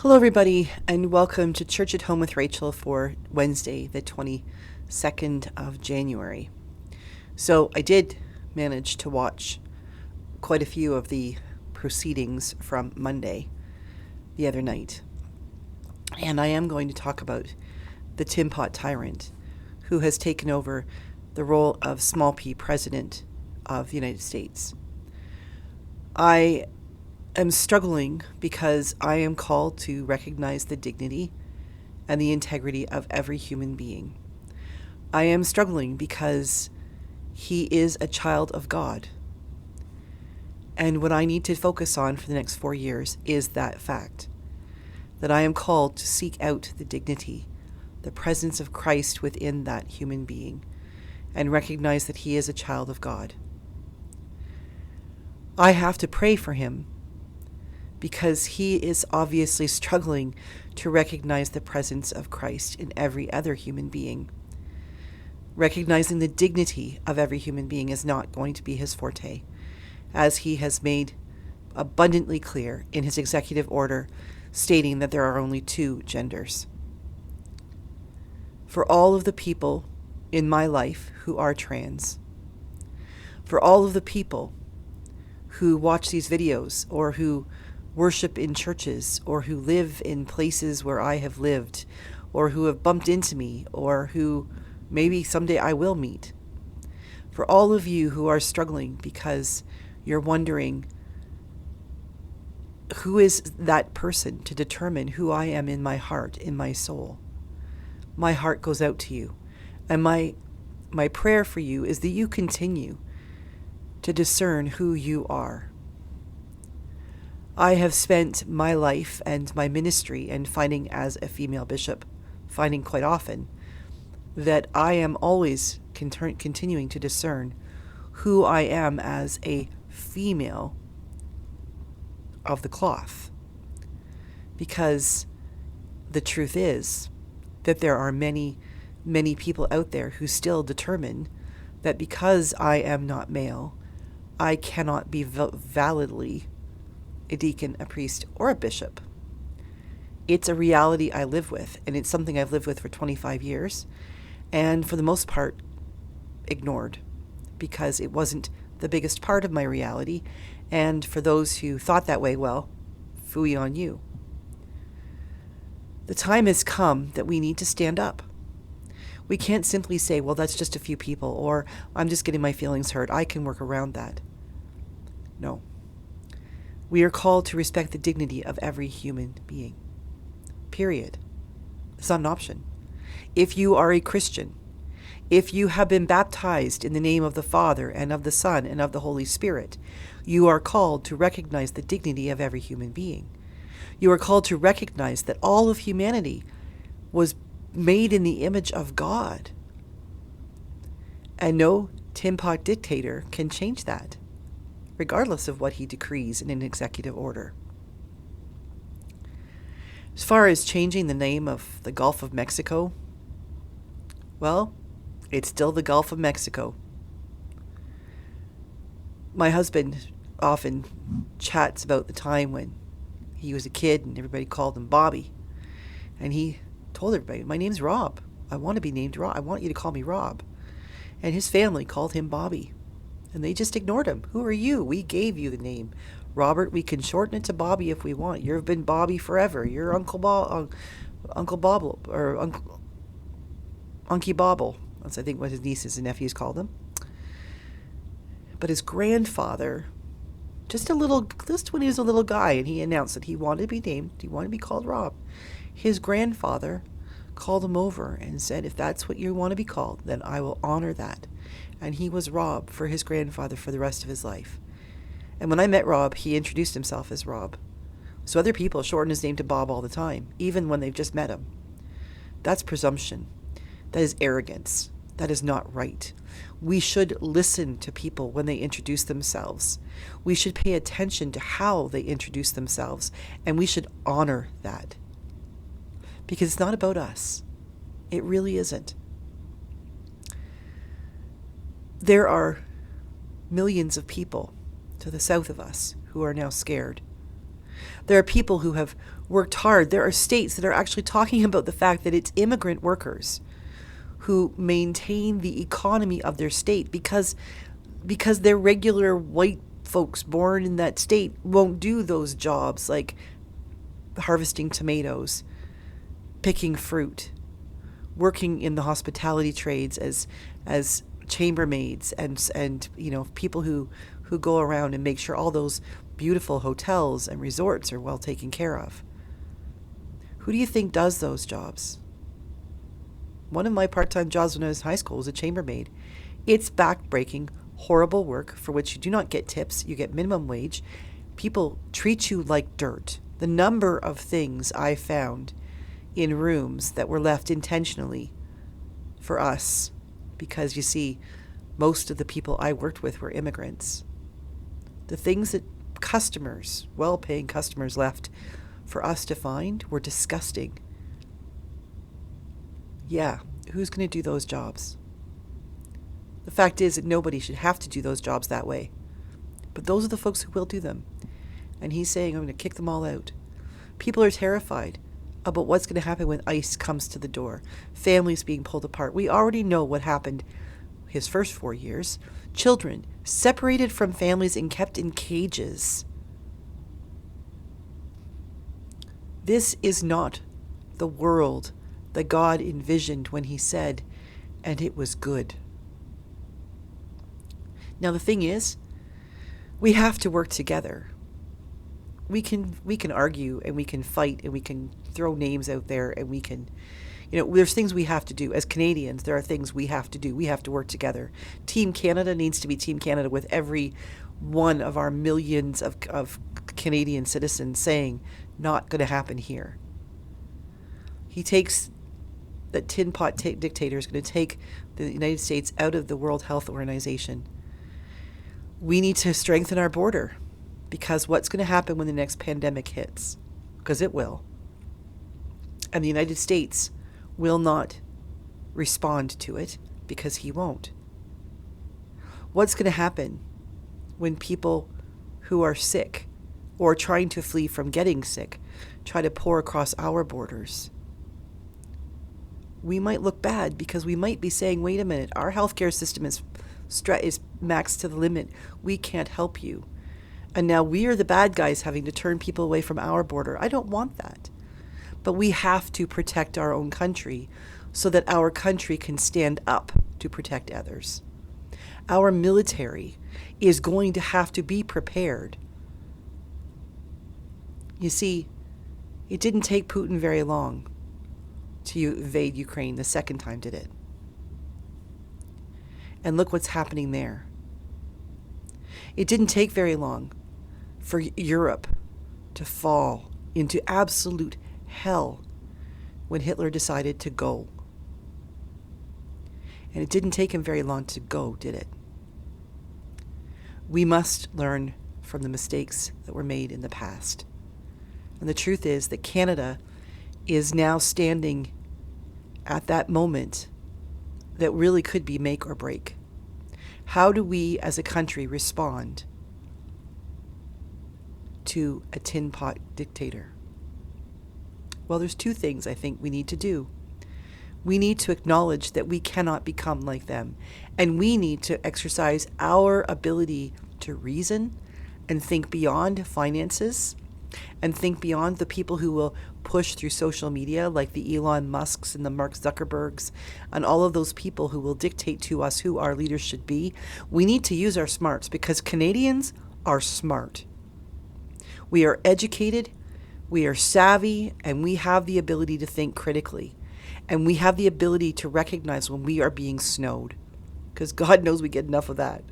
Hello, everybody, and welcome to Church at Home with Rachel for Wednesday, the 22nd of January. So, I did manage to watch quite a few of the proceedings from Monday, the other night. And I am going to talk about the Tin Pot Tyrant, who has taken over the role of small p president of the United States. I am struggling because I am called to recognize the dignity and the integrity of every human being. I am struggling because he is a child of God. And what I need to focus on for the next 4 years is that fact, that I am called to seek out the dignity, the presence of Christ within that human being, and recognize that he is a child of God. I have to pray for him because he is obviously struggling to recognize the presence of Christ in every other human being. Recognizing the dignity of every human being is not going to be his forte, as he has made abundantly clear in his executive order stating that there are only two genders. For all of the people in my life who are trans, for all of the people who watch these videos or who worship in churches or who live in places where I have lived or who have bumped into me or who maybe someday I will meet. For all of you who are struggling because you're wondering who is that person to determine who I am in my heart, in my soul. My heart goes out to you. And my prayer for you is that you continue to discern who you are. I have spent my life and my ministry and finding as a female bishop, finding quite often that I am always continuing to discern who I am as a female of the cloth. Because the truth is that there are many, many people out there who still determine that because I am not male, I cannot be validly a deacon, a priest, or a bishop. It's a reality I live with, and it's something I've lived with for 25 years, and for the most part, ignored, because it wasn't the biggest part of my reality, and for those who thought that way, well, phooey on you. The time has come that we need to stand up. We can't simply say, well, that's just a few people, or I'm just getting my feelings hurt. I can work around that. No. We are called to respect the dignity of every human being. Period. It's not an option. If you are a Christian, if you have been baptized in the name of the Father and of the Son and of the Holy Spirit, you are called to recognize the dignity of every human being. You are called to recognize that all of humanity was made in the image of God. And no tin pot dictator can change that, regardless of what he decrees in an executive order. As far as changing the name of the Gulf of Mexico, well, it's still the Gulf of Mexico. My husband often chats about the time when he was a kid and everybody called him Bobby. And he told everybody, my name's Rob. I want to be named Rob. I want you to call me Rob. And his family called him Bobby. And they just ignored him. Who are you? We gave you the name. Robert, we can shorten it to Bobby if we want. You've been Bobby forever. You're Uncle Bobble, or Unky Bobble. That's, I think, what his nieces and nephews called him. But his grandfather, just when he was a little guy, and he announced that he wanted to be called Rob. His grandfather called him over and said, if that's what you want to be called, then I will honor that. And he was Rob for his grandfather for the rest of his life. And when I met Rob, he introduced himself as Rob. So other people shorten his name to Bob all the time, even when they've just met him. That's presumption. That is arrogance. That is not right. We should listen to people when they introduce themselves. We should pay attention to how they introduce themselves, and we should honor that. Because it's not about us. It really isn't. There are millions of people to the south of us who are now scared. There are people who have worked hard. There are states that are actually talking about the fact that it's immigrant workers who maintain the economy of their state because their regular white folks born in that state won't do those jobs like harvesting tomatoes, picking fruit, working in the hospitality trades as chambermaids and people who go around and make sure all those beautiful hotels and resorts are well taken care of. Who do you think does those jobs? One of my part-time jobs when I was in high school was a chambermaid. It's back-breaking, horrible work for which you do not get tips. You get minimum wage. People treat you like dirt. The number of things I found in rooms that were left intentionally for us, because you see, most of the people I worked with were immigrants. The things that customers, well-paying customers, left for us to find were disgusting. Yeah, who's going to do those jobs? The fact is that nobody should have to do those jobs that way. But those are the folks who will do them. And he's saying, I'm going to kick them all out. People are terrified about what's going to happen when ICE comes to the door. Families being pulled apart. We already know what happened his first 4 years. Children separated from families and kept in cages. This is not the world that God envisioned when he said, and it was good. Now the thing is, we have to work together. We can argue and we can fight and we can throw names out there and we can, there's things we have to do. As Canadians, there are things we have to do. We have to work together. Team Canada needs to be Team Canada with every one of our millions of Canadian citizens saying, not going to happen here. He takes that tin pot dictator is going to take the United States out of the World Health Organization. We need to strengthen our border, because what's going to happen when the next pandemic hits? Because it will. And the United States will not respond to it, because he won't. What's going to happen when people who are sick or trying to flee from getting sick try to pour across our borders? We might look bad, because we might be saying, wait a minute, our healthcare system is maxed to the limit. We can't help you. And now we are the bad guys having to turn people away from our border. I don't want that. But we have to protect our own country so that our country can stand up to protect others. Our military is going to have to be prepared. You see, it didn't take Putin very long to invade Ukraine the second time, did it? And look what's happening there. It didn't take very long for Europe to fall into absolute hell when Hitler decided to go. And it didn't take him very long to go, did it? We must learn from the mistakes that were made in the past. And the truth is that Canada is now standing at that moment that really could be make or break. How do we as a country respond to a tin pot dictator? Well, there's two things I think we need to do. We need to acknowledge that we cannot become like them, and we need to exercise our ability to reason and think beyond finances and think beyond the people who will push through social media, like the Elon Musks and the Mark Zuckerbergs and all of those people who will dictate to us who our leaders should be. We need to use our smarts, because Canadians are smart. We are educated, we are savvy, and we have the ability to think critically. And we have the ability to recognize when we are being snowed, because God knows we get enough of that.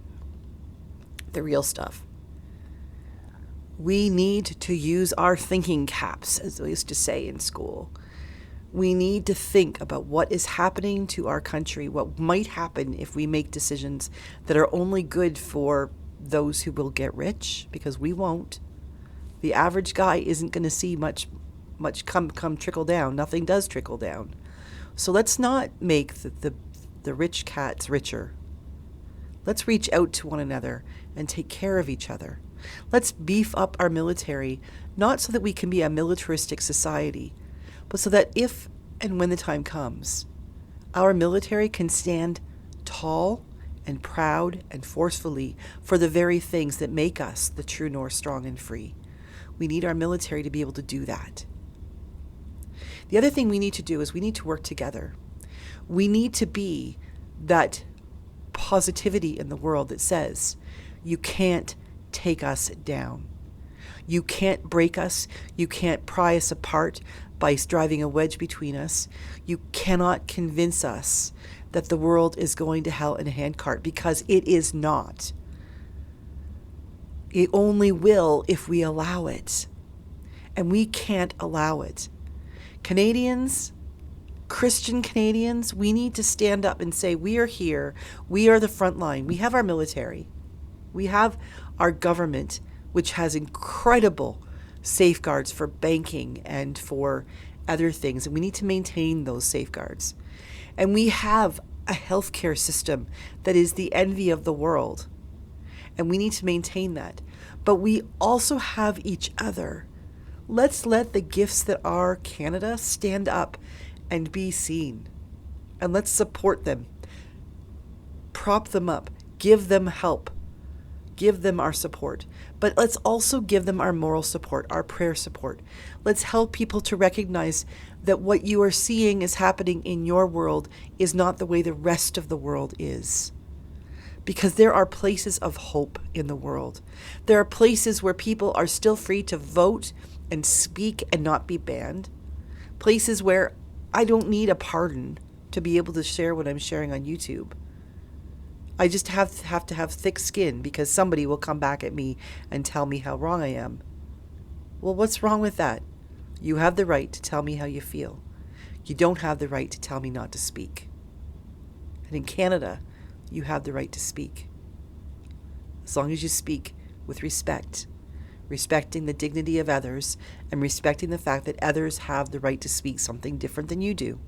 The real stuff. We need to use our thinking caps, as we used to say in school. We need to think about what is happening to our country, what might happen if we make decisions that are only good for those who will get rich, because we won't. The average guy isn't going to see much come trickle down. Nothing does trickle down. So let's not make the rich cats richer. Let's reach out to one another and take care of each other. Let's beef up our military not so that we can be a militaristic society, but so that if and when the time comes, our military can stand tall and proud and forcefully for the very things that make us the true north, strong and free. We need our military to be able to do that. The other thing we need to do is we need to work together. We need to be that positivity in the world that says, you can't take us down. You can't break us. You can't pry us apart by driving a wedge between us. You cannot convince us that the world is going to hell in a handcart, because it is not. It only will if we allow it. And we can't allow it. Canadians, Christian Canadians, we need to stand up and say, we are here. We are the front line. We have our military. We have our government, which has incredible safeguards for banking and for other things. And we need to maintain those safeguards. And we have a healthcare system that is the envy of the world. And we need to maintain that. But we also have each other. Let's let the gifts that are Canada stand up and be seen. And let's support them. Prop them up. Give them help. Give them our support. But let's also give them our moral support, our prayer support. Let's help people to recognize that what you are seeing is happening in your world is not the way the rest of the world is. Because there are places of hope in the world. There are places where people are still free to vote and speak and not be banned. Places where I don't need a pardon to be able to share what I'm sharing on YouTube. I just have to have thick skin because somebody will come back at me and tell me how wrong I am. Well, what's wrong with that? You have the right to tell me how you feel. You don't have the right to tell me not to speak. And in Canada, you have the right to speak. As long as you speak with respect, respecting the dignity of others, and respecting the fact that others have the right to speak something different than you do.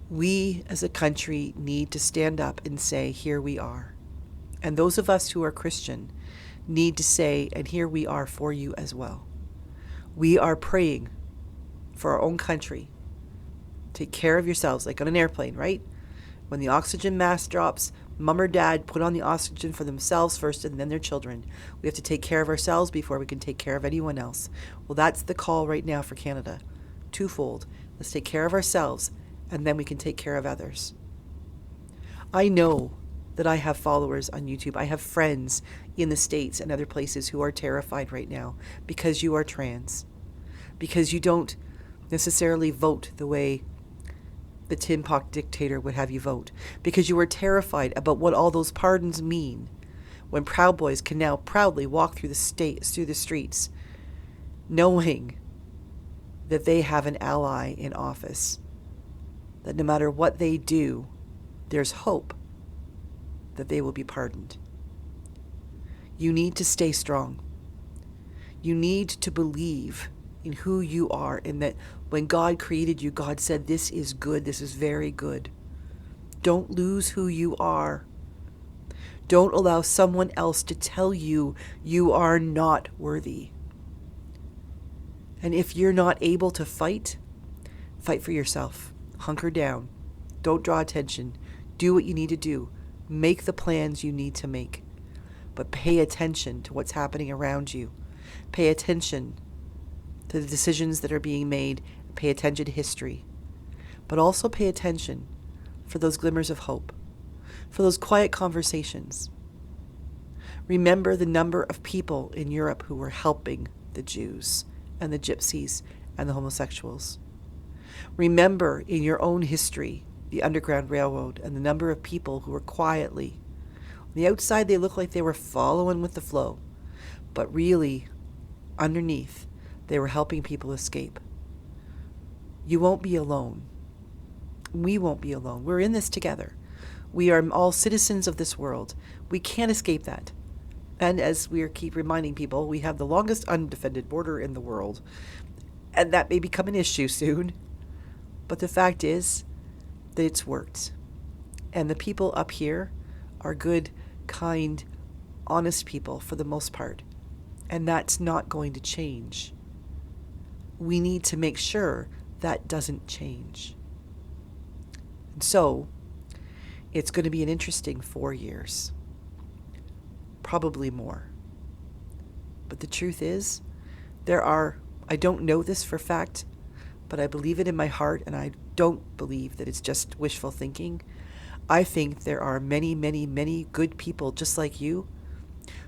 We as a country need to stand up and say, here we are. And those of us who are Christian need to say, and here we are for you as well. We are praying for our own country. Take care of yourselves, like on an airplane, right? When the oxygen mask drops, mom or dad put on the oxygen for themselves first and then their children. We have to take care of ourselves before we can take care of anyone else. Well, that's the call right now for Canada. Twofold. Let's take care of ourselves, and then we can take care of others. I know that I have followers on YouTube. I have friends in the States and other places who are terrified right now because you are trans, because you don't necessarily vote the way the tin pot dictator would have you vote, because you are terrified about what all those pardons mean when Proud Boys can now proudly walk through the streets knowing that they have an ally in office, that no matter what they do, there's hope that they will be pardoned. You need to stay strong. You need to believe in who you are, and that when God created you, God said, this is good, this is very good. Don't lose who you are. Don't allow someone else to tell you you are not worthy. And if you're not able to fight, fight for yourself. Hunker down. Don't draw attention. Do what you need to do. Make the plans you need to make. But pay attention to what's happening around you. Pay attention to the decisions that are being made. Pay attention to history. But also pay attention for those glimmers of hope, for those quiet conversations. Remember the number of people in Europe who were helping the Jews and the gypsies and the homosexuals. Remember in your own history the Underground Railroad and the number of people who were quietly. On the outside they looked like they were following with the flow, but really underneath they were helping people escape. You won't be alone. We won't be alone. We're in this together. We are all citizens of this world. We can't escape that. And as we keep reminding people, we have the longest undefended border in the world. And that may become an issue soon. But the fact is that it's worked. And the people up here are good, kind, honest people for the most part. And that's not going to change. We need to make sure that doesn't change. And so, it's going to be an interesting 4 years. Probably more. But the truth is, I don't know this for fact, but I believe it in my heart, and I don't believe that it's just wishful thinking. I think there are many, many, many good people just like you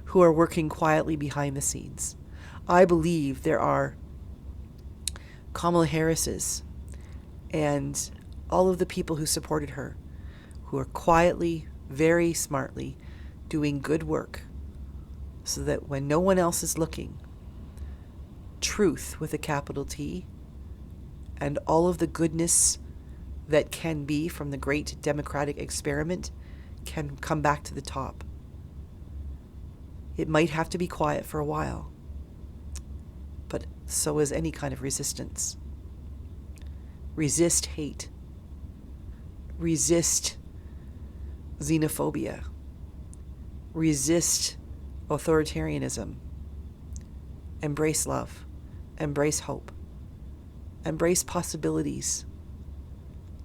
who are working quietly behind the scenes. I believe there are Kamala Harris's and all of the people who supported her who are quietly, very smartly doing good work so that when no one else is looking, truth with a capital T and all of the goodness that can be from the great democratic experiment can come back to the top. It might have to be quiet for a while, but so is any kind of resistance. Resist hate. Resist xenophobia. Resist authoritarianism. Embrace love. Embrace hope. Embrace possibilities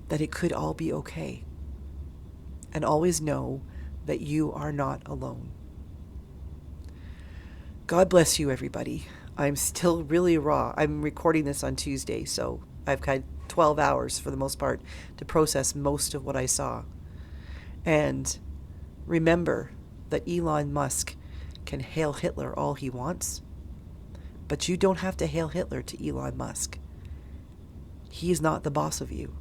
that it could all be okay. And always know that you are not alone. God bless you, everybody. I'm still really raw. I'm recording this on Tuesday, so I've had 12 hours for the most part to process most of what I saw. And remember that Elon Musk can hail Hitler all he wants, but you don't have to hail Hitler to Elon Musk. He's not the boss of you.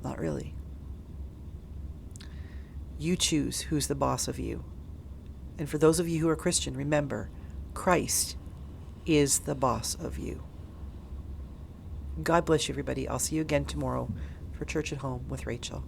Not really. You choose who's the boss of you. And for those of you who are Christian, remember, Christ is the boss of you. God bless you, everybody. I'll see you again tomorrow for Church at Home with Rachel.